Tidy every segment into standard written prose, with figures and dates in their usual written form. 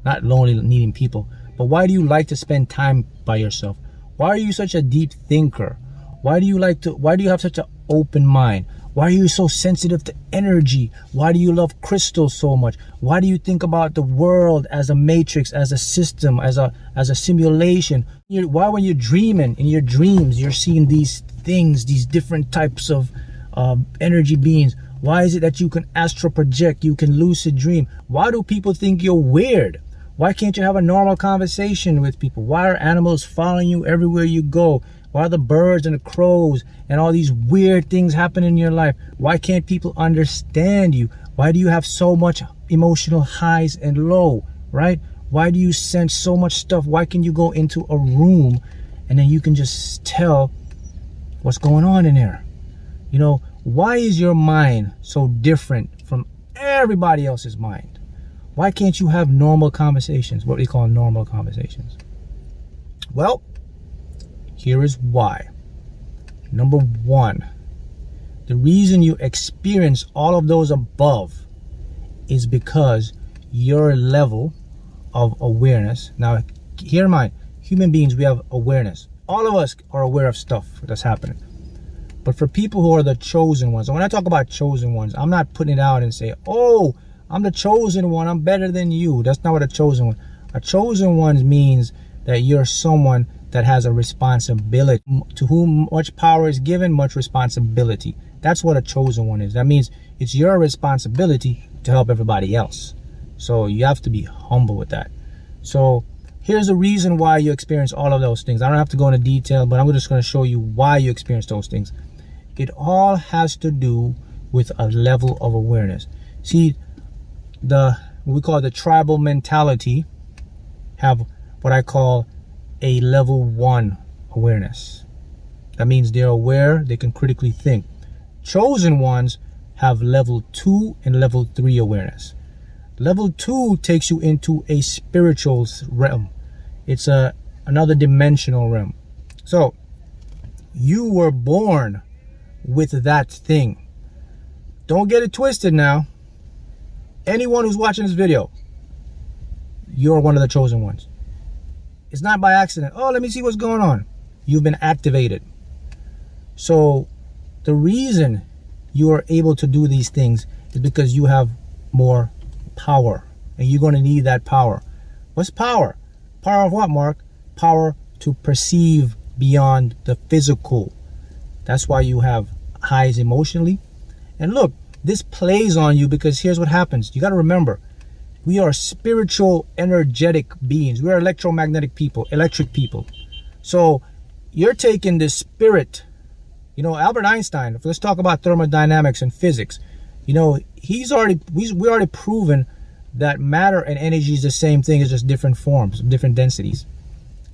not lonely needing people, but why do you like to spend time by yourself? Why are you such a deep thinker? Why do you have such an open mind? Why are you so sensitive to energy? Why do you love crystals so much? Why do you think about the world as a matrix, as a system, as a simulation? Why when you're dreaming, in your dreams, you're seeing these things, these different types of energy beings? Why is it that you can astral project, you can lucid dream? Why do people think you're weird? Why can't you have a normal conversation with people? Why are animals following you everywhere you go? Why are the birds and the crows and all these weird things happening in your life? Why can't people understand you? Why do you have so much emotional highs and low, right? Why do you sense so much stuff? Why can you go into a room and then you can just tell what's going on in there? You know, why is your mind so different from everybody else's mind? Why can't you have normal conversations, what we call normal conversations? Well, here is why. Number one, the reason you experience all of those above is because your level of awareness. Now, hear in mind, human beings, we have awareness. All of us are aware of stuff that's happening. But for people who are the chosen ones, and when I talk about chosen ones, I'm not putting it out and say, oh, I'm the chosen one, I'm better than you. That's not what a chosen one. A chosen one means that you're someone that has a responsibility. To whom much power is given, much responsibility. That's what a chosen one is. That means it's your responsibility to help everybody else. So you have to be humble with that. So here's the reason why you experience all of those things. I don't have to go into detail, but I'm just going to show you why you experience those things. It all has to do with a level of awareness. See, what we call the tribal mentality have what I call a level 1 awareness. That means they're aware, they can critically think. Chosen ones have level 2 and level 3 awareness. Level 2 takes you into a spiritual realm. It's another dimensional realm. So you were born with that thing. Don't get it twisted now. Anyone who's watching this video, you're one of the chosen ones. It's not by accident. Oh, let me see what's going on. You've been activated. So the reason you are able to do these things is because you have more power, and you're going to need that power. What's power? Power of what, Mark? Power to perceive beyond the physical. That's why you have highs emotionally. And look, this plays on you because here's what happens. You got to remember, we are spiritual, energetic beings. We are electromagnetic people, electric people. So you're taking this spirit. You know, Albert Einstein, let's talk about thermodynamics and physics. You know, we already proven that matter and energy is the same thing, it's just different forms, different densities.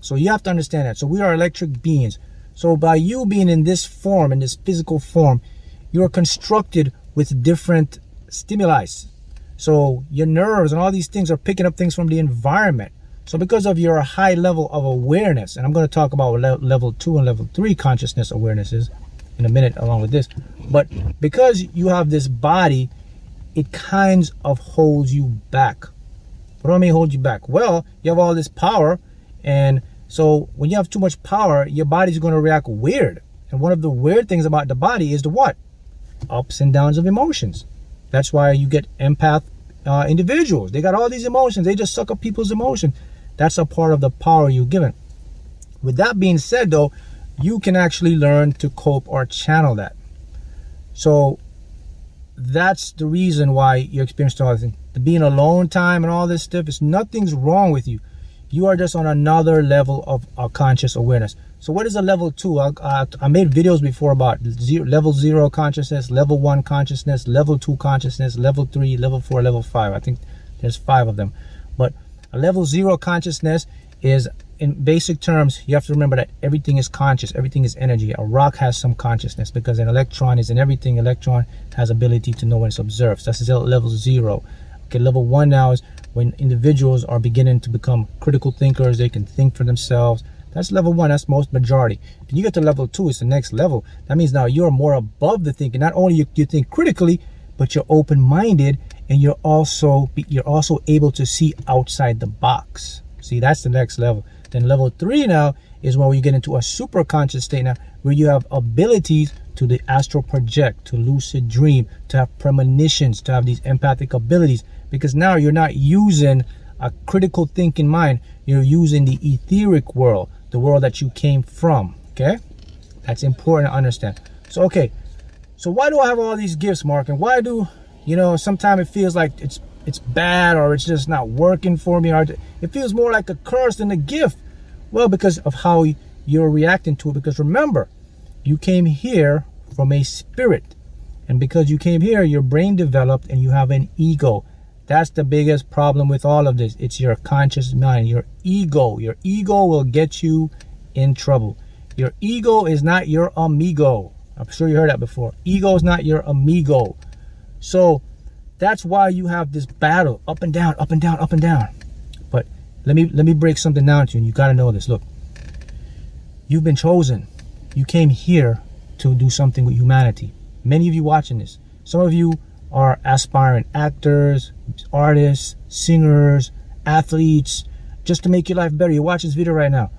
So you have to understand that. So we are electric beings. So by you being in this form, in this physical form, you are constructed with different stimuli. So your nerves and all these things are picking up things from the environment. So because of your high level of awareness, and I'm going to talk about level 2 and level 3 consciousness awarenesses in a minute along with this, but because you have this body, it kind of holds you back. What do I mean hold you back? Well, you have all this power, and so when you have too much power, your body's going to react weird. And one of the weird things about the body is the what? Ups and downs of emotions. That's why you get empath individuals. They got all these emotions. They just suck up people's emotions. That's a part of the power you're given. With that being said, though, you can actually learn to cope or channel that. So that's the reason why you're experiencing all this thing. The being alone time and all this stuff, nothing's wrong with you. You are just on another level of conscious awareness. So what is a level 2? I made videos before about level 0 consciousness, level 1 consciousness, level 2 consciousness, level 3, level 4, level 5. I think there's 5 of them. But a level 0 consciousness is, in basic terms, you have to remember that everything is conscious, everything is energy. A rock has some consciousness because an electron is in everything. Electron has ability to know when it's observed. So that's level 0. Okay, level 1 now is when individuals are beginning to become critical thinkers. They can think for themselves. That's level 1. That's most majority. When you get to level 2, it's the next level. That means now you're more above the thinking. Not only you think critically, but you're open-minded, and you're also able to see outside the box. See, that's the next level. Then level 3 now is when we get into a super conscious state now, where you have abilities to the astral project, to lucid dream, to have premonitions, to have these empathic abilities, because now you're not using a critical thinking mind, you're using the etheric world, the world that you came from. Okay, that's important to understand. So okay, so why do I have all these gifts, Mark? And why do, you know, sometimes it feels like it's bad, or it's just not working for me, or it feels more like a curse than a gift? Well, because of how you're reacting to it. Because remember, you came here from a spirit, and because you came here, your brain developed and you have an ego. That's the biggest problem with all of this. It's your conscious mind, your ego. Your ego will get you in trouble. Your ego is not your amigo. I'm sure you heard that before. Ego is not your amigo. So that's why you have this battle, up and down, up and down, up and down. But let me break something down to you, and you got to know this. Look, you've been chosen. You came here to do something with humanity. Many of you watching this, some of you are aspiring actors, artists, singers, athletes, just to make your life better. You watch this video right now.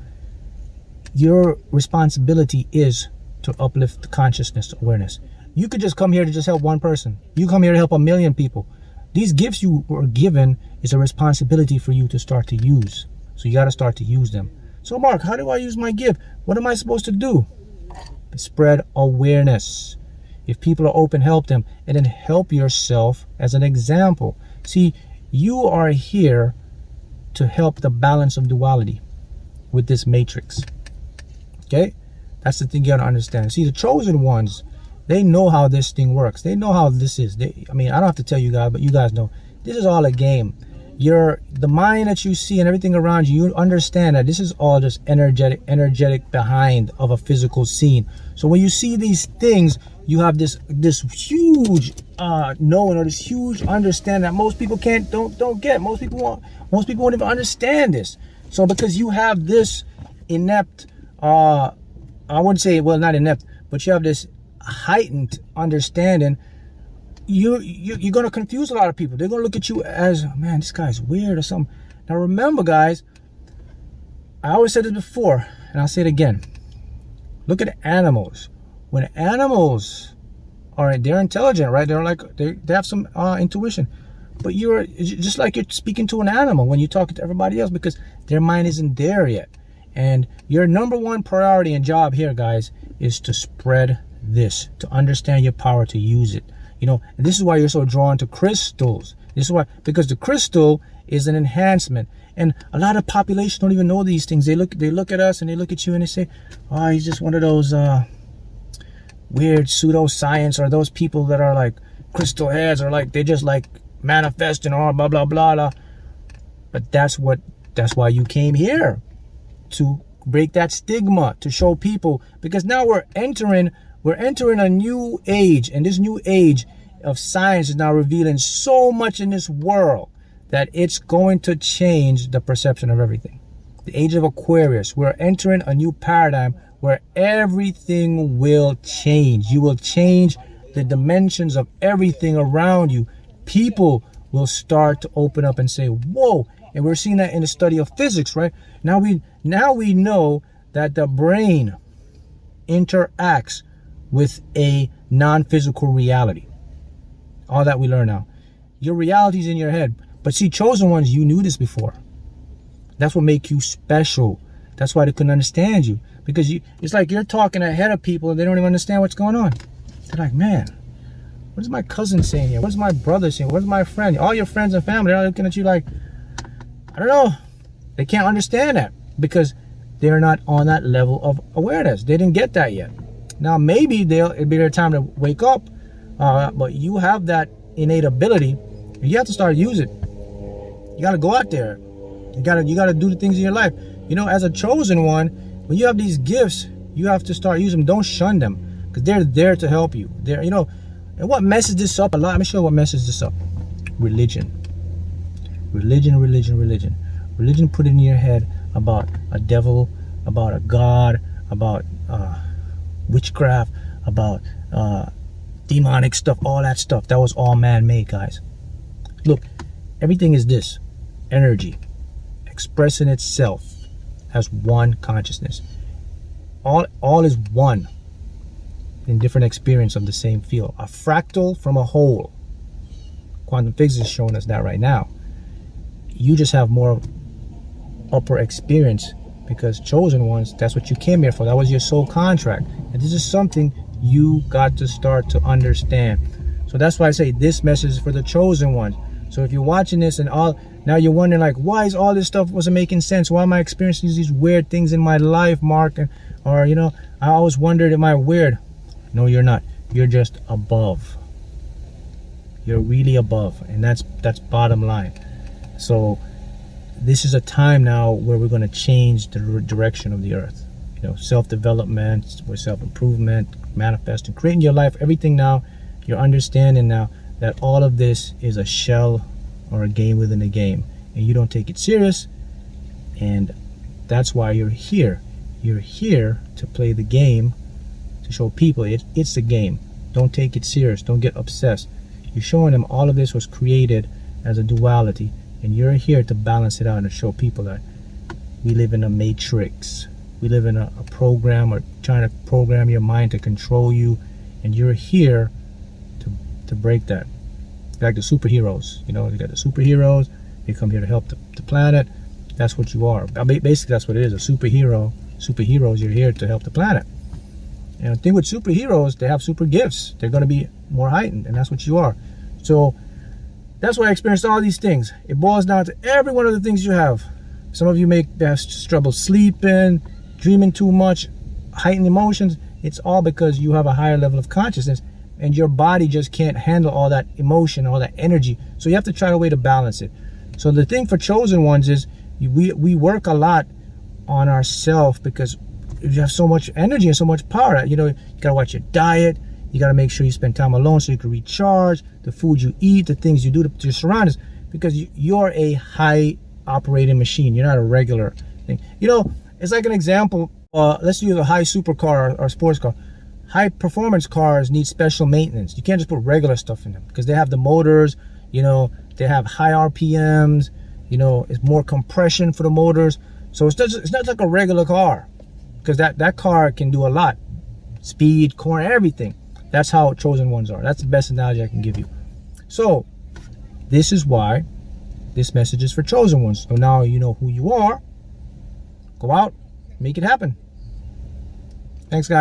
Your responsibility is to uplift the consciousness, awareness. You could just come here to just help one person. You come here to help 1 million people. These gifts you were given is a responsibility for you to start to use. So you got to start to use them. So Mark, how do I use my gift? What am I supposed to do? Spread awareness. If people are open, help them, and then help yourself as an example. See, you are here to help the balance of duality with this matrix. Okay? That's the thing you gotta understand. See, the chosen ones, they know how this thing works. They know how this is. I mean, I don't have to tell you guys, but you guys know. This is all a game. The mind that you see and everything around you, you understand that this is all just energetic behind of a physical scene. So when you see these things, you have this huge knowing, or this huge understanding that most people don't get. Most people won't even understand this. So because you have this inept, I wouldn't say, well, not inept, but you have this heightened understanding, you're going to confuse a lot of people. They're going to look at you as, man, this guy's weird or something. Now remember, guys, I always said this before, and I'll say it again. Look at animals. When animals they're intelligent, right? They're like, they have some intuition. But you're just like you're speaking to an animal when you're talking to everybody else, because their mind isn't there yet. And your number one priority and job here, guys, is to spread this, to understand your power, to use it. You know, and this is why you're so drawn to crystals. This is why, because the crystal is an enhancement. And a lot of population don't even know these things. They look at us and they look at you and they say, oh, he's just one of those weird pseudoscience, or those people that are like crystal heads, or like they just like manifesting, or blah blah blah blah. But that's why you came here, to break that stigma, to show people, because now we're entering a new age, and this new age of science is now revealing so much in this world that it's going to change the perception of everything. The age of Aquarius, we're entering a new paradigm where everything will change. You will change the dimensions of everything around you. People will start to open up and say, whoa. And we're seeing that in the study of physics, right? Now we know that the brain interacts with a non-physical reality. All that we learn now. Your reality is in your head. But see, chosen ones, you knew this before. That's what makes you special. That's why they couldn't understand you. Because it's like you're talking ahead of people and they don't even understand what's going on. They're like, man, what is my cousin saying here? What is my brother saying? What is my friend? All your friends and family, they're looking at you like, I don't know. They can't understand that because they're not on that level of awareness. They didn't get that yet. Now, maybe it'll be their time to wake up, but you have that innate ability. You have to start using it. You got to go out there. You got to do the things in your life. You know, as a chosen one, when you have these gifts, you have to start using them. Don't shun them, because they're there to help you. They're, you know, and what messes this up a lot? Let me show you what messes this up. Religion. Religion put in your head about a devil, about a god, about witchcraft, about demonic stuff, all that stuff. That was all man-made, guys. Look, everything is this energy expressing itself as one consciousness. All is one in different experience of the same field. A fractal from a whole. Quantum physics is showing us that right now. You just have more upper experience because chosen ones, that's what you came here for. That was your soul contract. And this is something you got to start to understand. So that's why I say this message is for the chosen ones. So if you're watching this and now you're wondering like, why is all this stuff wasn't making sense? Why am I experiencing these weird things in my life, Mark? Or, you know, I always wondered, am I weird? No, you're not. You're just above. You're really above. And that's bottom line. So this is a time now where we're going to change the direction of the earth. You know, self-development, self-improvement, manifesting, creating your life, everything now. You're understanding now that all of this is a shell or a game within a game. And you don't take it serious. And that's why you're here. You're here to play the game, to show people it's a game. Don't take it serious. Don't get obsessed. You're showing them all of this was created as a duality. And you're here to balance it out and show people that we live in a matrix. We live in a program or trying to program your mind to control you. And you're here to break that. Like the superheroes. You know, you got the superheroes. They come here to help the planet. That's what you are. Basically, that's what it is. A superhero. Superheroes, you're here to help the planet. And the thing with superheroes, they have super gifts. They're going to be more heightened. And that's what you are. So that's why I experienced all these things. It boils down to every one of the things you have. Some of you have trouble sleeping, dreaming too much, heightened emotions. It's all because you have a higher level of consciousness and your body just can't handle all that emotion, all that energy. So you have to try a way to balance it. So the thing for chosen ones is we work a lot on ourselves because you have so much energy and so much power. You know, you got to watch your diet. You got to make sure you spend time alone so you can recharge, the food you eat, the things you do to your surroundings, because you're a high operating machine. You're not a regular thing. You know, it's like an example. Let's use a high supercar or sports car. High performance cars need special maintenance. You can't just put regular stuff in them because they have the motors, you know, they have high RPMs, you know, it's more compression for the motors. So it's not like a regular car because that car can do a lot. Speed, corner, everything. That's how chosen ones are. That's the best analogy I can give you. So this is why this message is for chosen ones. So now you know who you are. Go out, make it happen. Thanks, guys.